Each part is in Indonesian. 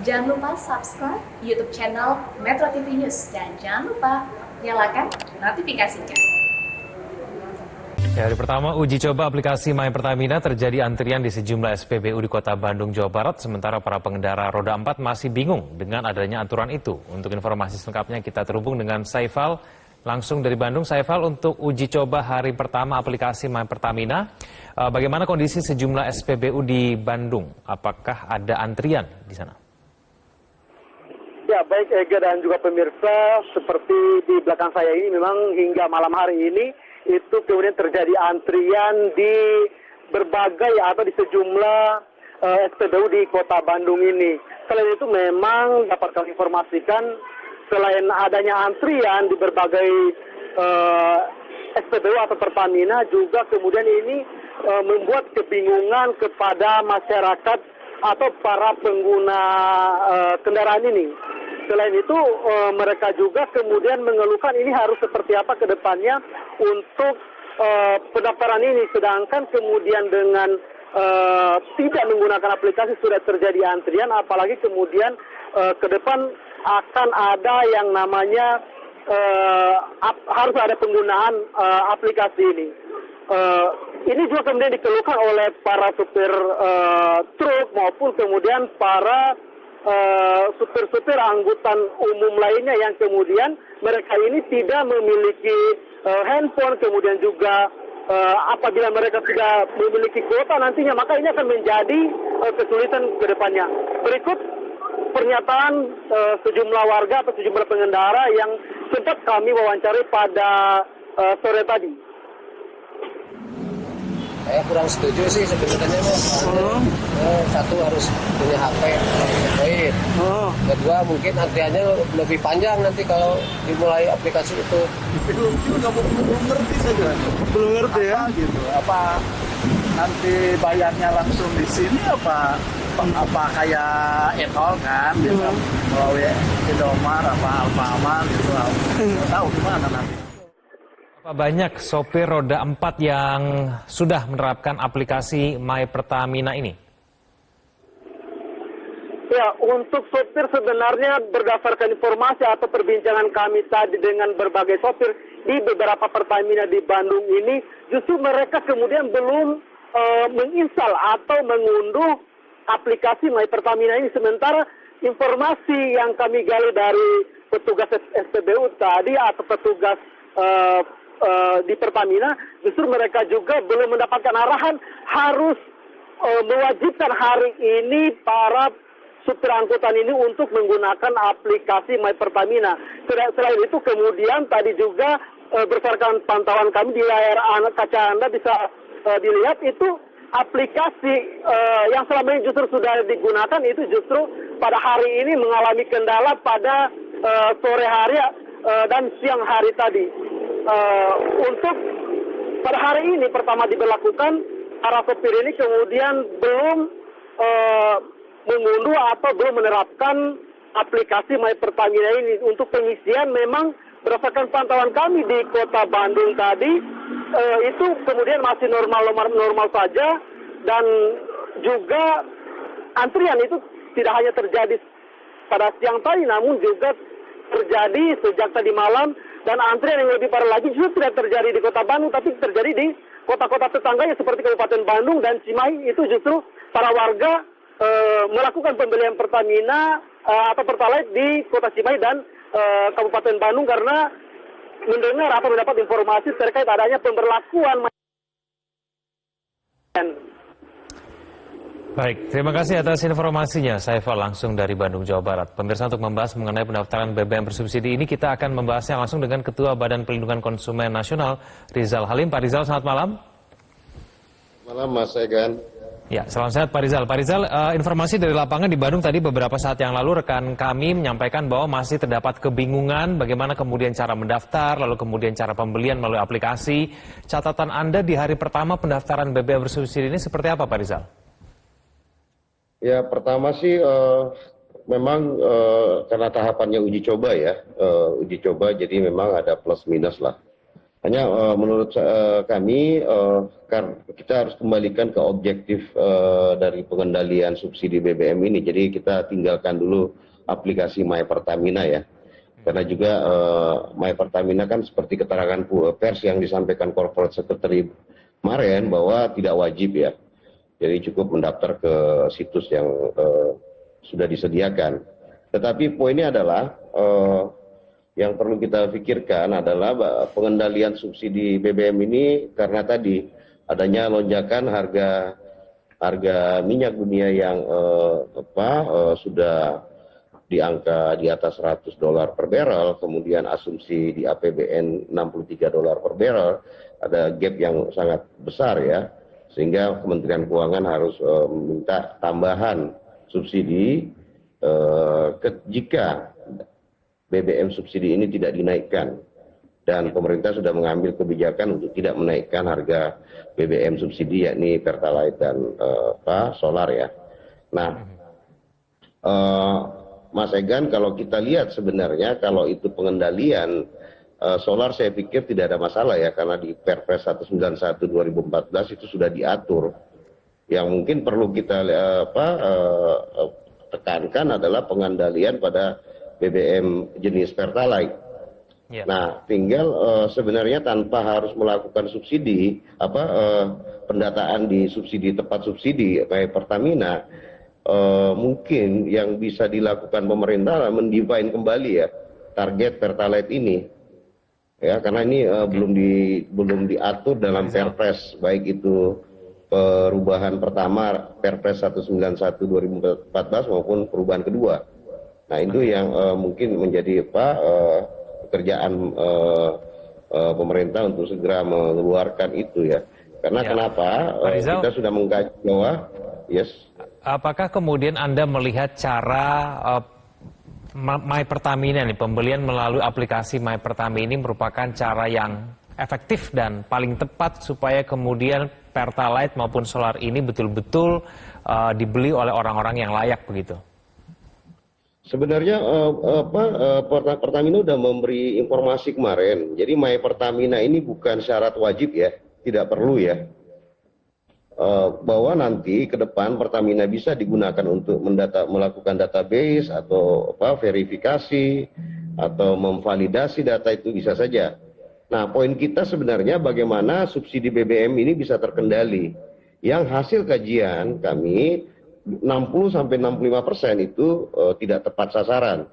Jangan lupa subscribe YouTube channel Metro TV News dan jangan lupa nyalakan notifikasinya. Hari pertama uji coba aplikasi My Pertamina terjadi antrian di sejumlah SPBU di Kota Bandung, Jawa Barat. Sementara para pengendara roda 4 masih bingung dengan adanya aturan itu. Untuk informasi selengkapnya kita terhubung dengan Saifal langsung dari Bandung. Saifal, untuk uji coba hari pertama aplikasi My Pertamina, bagaimana kondisi sejumlah SPBU di Bandung? Apakah ada antrian di sana? Ya, baik Ega dan juga pemirsa, seperti di belakang saya ini memang hingga malam hari ini itu kemudian terjadi antrian di berbagai atau di sejumlah SPBU di Kota Bandung ini. Selain itu memang dapat kami informasikan selain adanya antrian di berbagai SPBU atau Pertamina juga kemudian ini membuat kebingungan kepada masyarakat atau para pengguna kendaraan ini. Selain itu mereka juga kemudian mengeluhkan ini harus seperti apa ke depannya untuk pendaftaran ini. Sedangkan kemudian dengan tidak menggunakan aplikasi sudah terjadi antrian, apalagi kemudian ke depan akan ada yang namanya harus ada penggunaan aplikasi ini. Ini juga kemudian dikeluhkan oleh para supir truk maupun kemudian para supir-supir angkutan umum lainnya yang kemudian mereka ini tidak memiliki handphone, kemudian juga apabila mereka tidak memiliki kuota nantinya, maka ini akan menjadi kesulitan ke depannya. Berikut pernyataan sejumlah warga atau sejumlah pengendara yang sempat kami wawancari pada sore tadi. Saya kurang setuju sih sebenarnya mas. Satu harus punya HP, Android. Kedua mungkin antriannya lebih panjang nanti kalau dimulai aplikasi itu. Belum ngerti saja. Belum ngerti ya? Gitu. Apa nanti bayarnya langsung di sini apa kayak e-tol kan? Bisa melalui Indomart apa Alfamart gitu. Nggak tahu gimana nanti. Berapa banyak sopir roda 4 yang sudah menerapkan aplikasi My Pertamina ini? Ya, untuk sopir sebenarnya berdasarkan informasi atau perbincangan kami tadi dengan berbagai sopir di beberapa Pertamina di Bandung ini, justru mereka kemudian belum menginstal atau mengunduh aplikasi My Pertamina ini. Sementara informasi yang kami gali dari petugas SPBU tadi atau petugas di Pertamina, justru mereka juga belum mendapatkan arahan harus mewajibkan hari ini para supir angkutan ini untuk menggunakan aplikasi My Pertamina. Selain itu kemudian tadi juga berdasarkan pantauan kami di layar kaca Anda bisa dilihat itu aplikasi yang selama ini justru sudah digunakan itu justru pada hari ini mengalami kendala pada sore hari dan siang hari tadi. Untuk pada hari ini pertama diberlakukan, para sopir ini kemudian belum mengunduh atau belum menerapkan aplikasi My Pertamina ini. Untuk pengisian memang berdasarkan pantauan kami di Kota Bandung tadi itu kemudian masih normal saja, dan juga antrian itu tidak hanya terjadi pada siang tadi namun juga terjadi sejak tadi malam. Dan antrian yang lebih parah lagi justru tidak terjadi di Kota Bandung, tapi terjadi di kota-kota tetangganya seperti Kabupaten Bandung dan Cimahi. Itu justru para warga melakukan pembelian Pertamina atau Pertalite di Kota Cimahi dan Kabupaten Bandung karena mendengar atau mendapat informasi terkait adanya pemberlakuan. Baik, terima kasih atas informasinya, Saifal langsung dari Bandung, Jawa Barat. Pemirsa, untuk membahas mengenai pendaftaran BBM bersubsidi ini, kita akan membahasnya langsung dengan Ketua Badan Perlindungan Konsumen Nasional, Rizal Halim. Pak Rizal, selamat malam. Malam, Mas Egan. Ya, salam sehat Pak Rizal. Pak Rizal, informasi dari lapangan di Bandung tadi beberapa saat yang lalu rekan kami menyampaikan bahwa masih terdapat kebingungan bagaimana kemudian cara mendaftar, lalu kemudian cara pembelian melalui aplikasi. Catatan Anda di hari pertama pendaftaran BBM bersubsidi ini seperti apa, Pak Rizal? Ya, pertama sih memang karena tahapannya uji coba ya, uji coba jadi memang ada plus minus lah. Hanya menurut kami karena kita harus kembalikan ke objektif dari pengendalian subsidi BBM ini. Jadi kita tinggalkan dulu aplikasi My Pertamina ya. Karena juga My Pertamina kan seperti keterangan pers yang disampaikan Corporate Secretary kemarin bahwa tidak wajib ya. Jadi cukup mendaftar ke situs yang sudah disediakan. Tetapi poinnya adalah yang perlu kita pikirkan adalah pengendalian subsidi BBM ini karena tadi adanya lonjakan harga minyak dunia yang sudah di angka di atas $100 per barrel, kemudian asumsi di APBN $63 per barrel, ada gap yang sangat besar ya, sehingga Kementerian Keuangan harus meminta tambahan subsidi jika BBM subsidi ini tidak dinaikkan, dan pemerintah sudah mengambil kebijakan untuk tidak menaikkan harga BBM subsidi yakni Pertalite dan solar ya. Nah, Mas Egan, kalau kita lihat sebenarnya kalau itu pengendalian solar saya pikir tidak ada masalah ya, karena di Perpres 191 2014 itu sudah diatur. Yang mungkin perlu kita tekankan adalah pengendalian pada BBM jenis Pertalite. Yeah. Nah, tinggal sebenarnya tanpa harus melakukan subsidi, pendataan di subsidi tempat subsidi kayak Pertamina, mungkin yang bisa dilakukan pemerintah mendefine kembali ya target Pertalite ini, ya karena ini belum diatur dalam Perpres, baik itu perubahan pertama Perpres 191 2014 maupun perubahan kedua. Nah itu yang mungkin menjadi pekerjaan pemerintah untuk segera mengeluarkan itu ya. Karena kenapa kita sudah mengkaji bahwa apakah kemudian Anda melihat cara My Pertamina nih, pembelian melalui aplikasi My Pertamina ini merupakan cara yang efektif dan paling tepat supaya kemudian Pertalite maupun solar ini betul-betul dibeli oleh orang-orang yang layak begitu? Sebenarnya Pertamina sudah memberi informasi kemarin. Jadi My Pertamina ini bukan syarat wajib ya, tidak perlu ya. Bahwa nanti ke depan Pertamina bisa digunakan untuk melakukan database atau verifikasi atau memvalidasi data itu bisa saja. Nah, poin kita sebenarnya bagaimana subsidi BBM ini bisa terkendali. Yang hasil kajian kami 60-65% itu tidak tepat sasaran,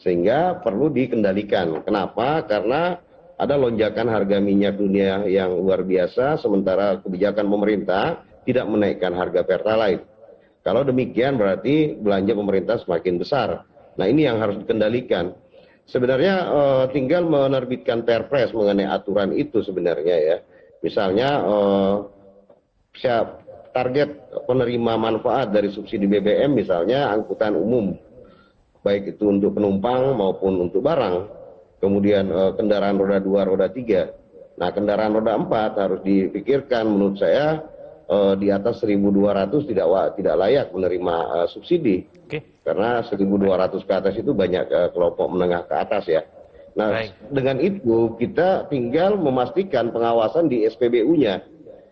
sehingga perlu dikendalikan. Kenapa? Karena ada lonjakan harga minyak dunia yang luar biasa, sementara kebijakan pemerintah tidak menaikkan harga Pertalite. Kalau demikian berarti belanja pemerintah semakin besar. Nah ini yang harus dikendalikan. Sebenarnya tinggal menerbitkan Perpres mengenai aturan itu sebenarnya ya. Misalnya target penerima manfaat dari subsidi BBM misalnya angkutan umum, baik itu untuk penumpang maupun untuk barang, kemudian kendaraan roda 2, roda 3. Nah kendaraan roda 4 harus dipikirkan menurut saya di atas 1.200 tidak layak menerima subsidi. Karena 1.200 ke atas itu banyak kelompok menengah ke atas ya. Nah dengan itu kita tinggal memastikan pengawasan di SPBU-nya,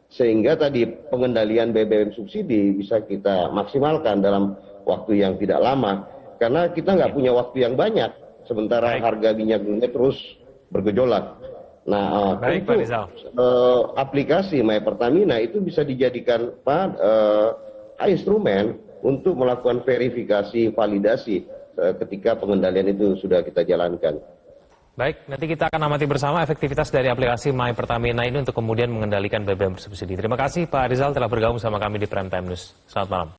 sehingga tadi pengendalian BBM subsidi bisa kita maksimalkan dalam waktu yang tidak lama, karena kita nggak punya waktu yang banyak sementara harga minyak dunia terus bergejolak. Nah untuk aplikasi My Pertamina itu bisa dijadikan instrumen untuk melakukan verifikasi validasi ketika pengendalian itu sudah kita jalankan. Baik, nanti kita akan amati bersama efektivitas dari aplikasi My Pertamina ini untuk kemudian mengendalikan BBM bersubsidi. Terima kasih Pak Rizal telah bergabung sama kami di Prime Time News. Selamat malam.